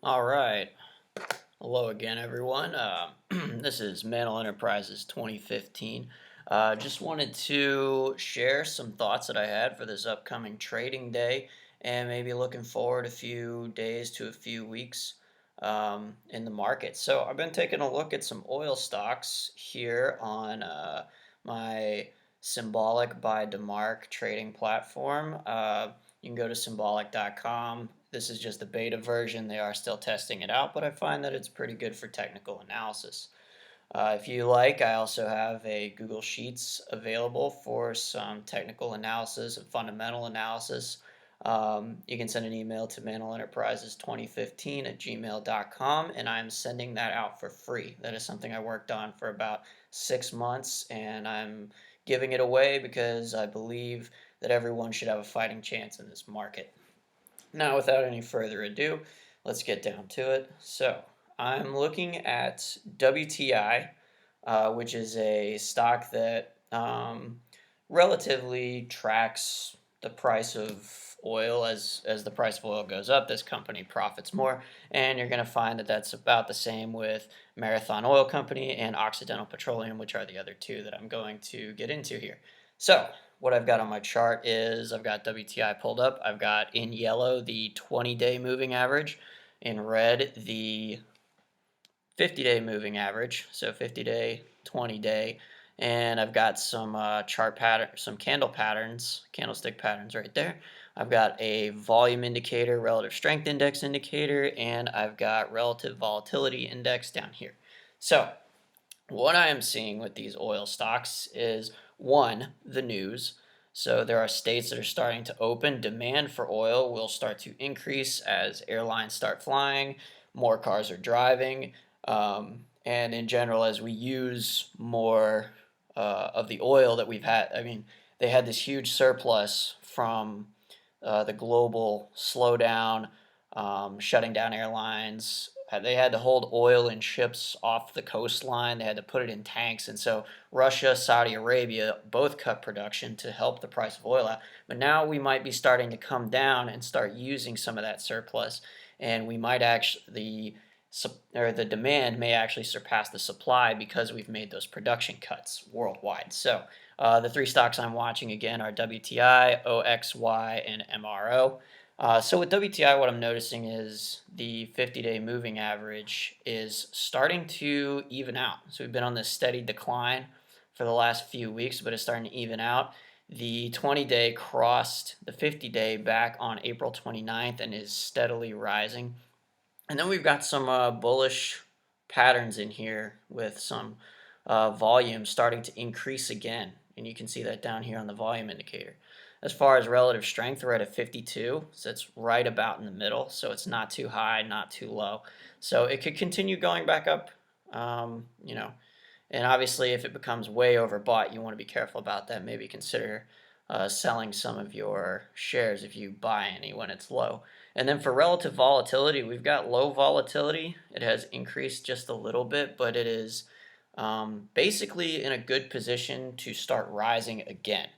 All right. Hello again, everyone. This is Mantle Enterprises 2015. Just wanted to share some thoughts that I had for this upcoming trading day and maybe looking forward a few days to a few weeks in the market. So, I've been taking a look at some oil stocks here on my Symbolic by DeMark trading platform. You can go to symbolic.com. This is just the beta version. They are still testing it out, but I find that it's pretty good for technical analysis. If you like, I also have a Google Sheets available for some technical analysis and fundamental analysis. You can send an email to mantleenterprises2015 at gmail.com, and I'm sending that out for free. That is something I worked on for about 6 months, and I'm giving it away because I believe that everyone should have a fighting chance in this market. Now, without any further ado, let's get down to it. So, I'm looking at WTI, which is a stock that relatively tracks the price of oil. As the price of oil goes up, this company profits more, and you're going to find that that's about the same with Marathon Oil Company and Occidental Petroleum, which are the other two that I'm going to get into here. So, what I've got on my chart is I've got WTI pulled up. I've got in yellow the 20-day moving average, in red the 50-day moving average, so 50-day, 20-day, and I've got some chart pattern, some candlestick patterns right there. I've got a volume indicator, relative strength index indicator, and I've got relative volatility index down here. So, what I am seeing with these oil stocks is one, the news. So there are states that are starting to open. Demand for oil will start to increase as airlines start flying, more cars are driving, and in general, as we use more of the oil that we've had. I mean, they had this huge surplus from the global slowdown, shutting down airlines. They had to hold oil in ships off the coastline. They had to put it in tanks. And so Russia, Saudi Arabia both cut production to help the price of oil out. But now we might be starting to come down and start using some of that surplus. And we might actually, the demand may actually surpass the supply because we've made those production cuts worldwide. So the three stocks I'm watching again are WTI, OXY, and MRO. So with WTI, what I'm noticing is the 50-day moving average is starting to even out. So we've been on this steady decline for the last few weeks, but it's starting to even out. The 20-day crossed the 50-day back on April 29th and is steadily rising. And then we've got some bullish patterns in here with some volume starting to increase again. And you can see that down here on the volume indicator. As far as relative strength, we're at a 52, so it's right about in the middle. So it's not too high, not too low. So it could continue going back up, you know. And obviously, if it becomes way overbought, you want to be careful about that. Maybe consider selling some of your shares if you buy any when it's low. And then for relative volatility, we've got low volatility. It has increased just a little bit, but it is basically in a good position to start rising again.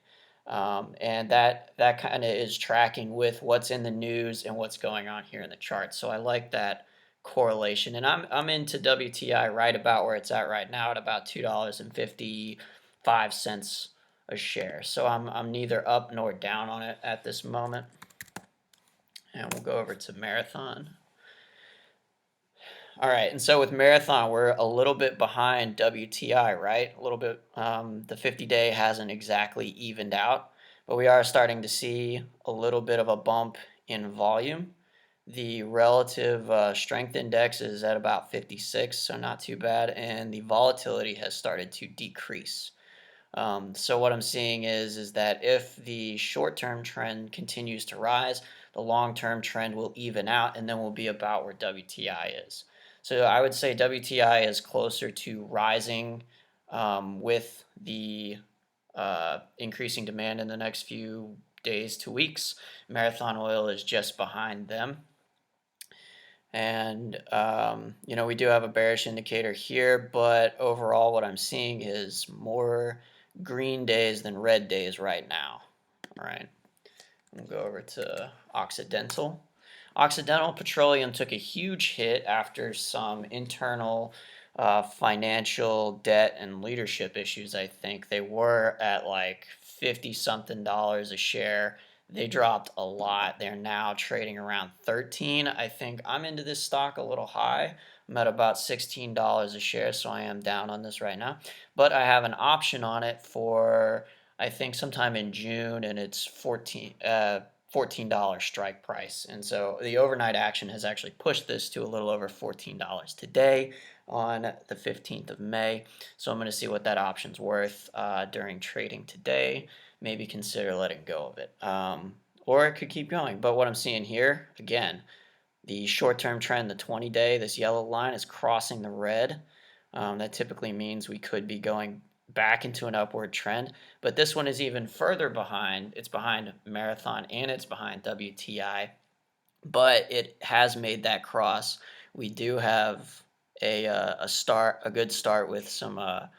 And that kind of is tracking with what's in the news and what's going on here in the chart. So I like that correlation, and I'm into WTI right about where it's at right now at about $2.55 a share. So I'm neither up nor down on it at this moment. And we'll go over to Marathon. All right, and so with Marathon, we're a little bit behind WTI, right? A little bit. The 50-day hasn't exactly evened out, but we are starting to see a little bit of a bump in volume. The relative strength index is at about 56, so not too bad, and the volatility has started to decrease. So what I'm seeing is that if the short-term trend continues to rise, the long-term trend will even out, and then we'll be about where WTI is. So I would say WTI is closer to rising with the increasing demand in the next few days to weeks. Marathon Oil is just behind them. And, we do have a bearish indicator here, but overall what I'm seeing is more green days than red days right now. All right. We'll go over to Occidental. Occidental Petroleum took a huge hit after some internal financial debt and leadership issues. I think they were at like 50 something dollars a share. They dropped a lot. They're now trading around 13. I think I'm into this stock a little high. I'm at about $16 a share, so I am down on this right now. But I have an option on it for I think sometime in June, and it's $14 strike price. And so the overnight action has actually pushed this to a little over $14 today on the 15th of May. So I'm going to see what that option's worth during trading today. Maybe consider letting go of it. Or it could keep going. But what I'm seeing here, again, the short-term trend, the 20-day, this yellow line is crossing the red. That typically means we could be going back into an upward trend, but this one is even further behind. It's behind Marathon and it's behind WTI, but it has made that cross. We do have a good start with some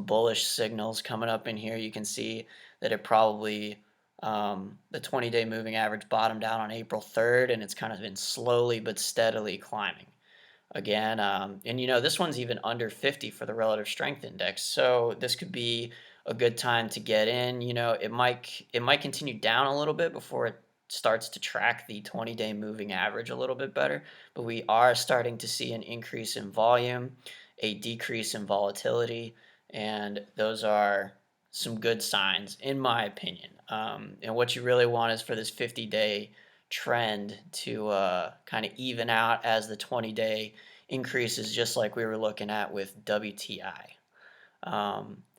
bullish signals coming up in here. You can see that it probably the 20-day moving average bottomed out on April 3rd, and it's kind of been slowly but steadily climbing again. And this one's even under 50 for the relative strength index. So this could be a good time to get in. It might continue down a little bit before it starts to track the 20-day moving average a little bit better. But we are starting to see an increase in volume, a decrease in volatility, and those are some good signs, in my opinion. And what you really want is for this 50-day trend to kind of even out as the 20-day increases, just like we were looking at with WTI.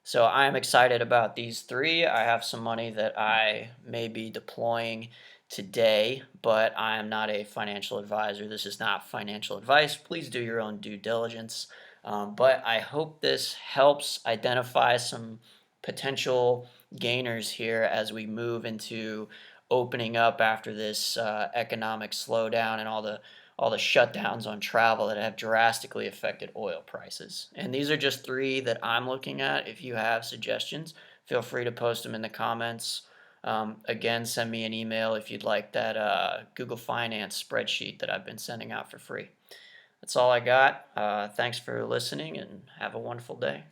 So I'm excited about these three. I have some money that I may be deploying today, but I am not a financial advisor. This is not financial advice. Please do your own due diligence. But I hope this helps identify some potential gainers here as we move into opening up after this economic slowdown and all the shutdowns on travel that have drastically affected oil prices. And these are just three that I'm looking at. If you have suggestions, feel free to post them in the comments. Again, send me an email if you'd like that Google Finance spreadsheet that I've been sending out for free. That's all I got. Thanks for listening and have a wonderful day.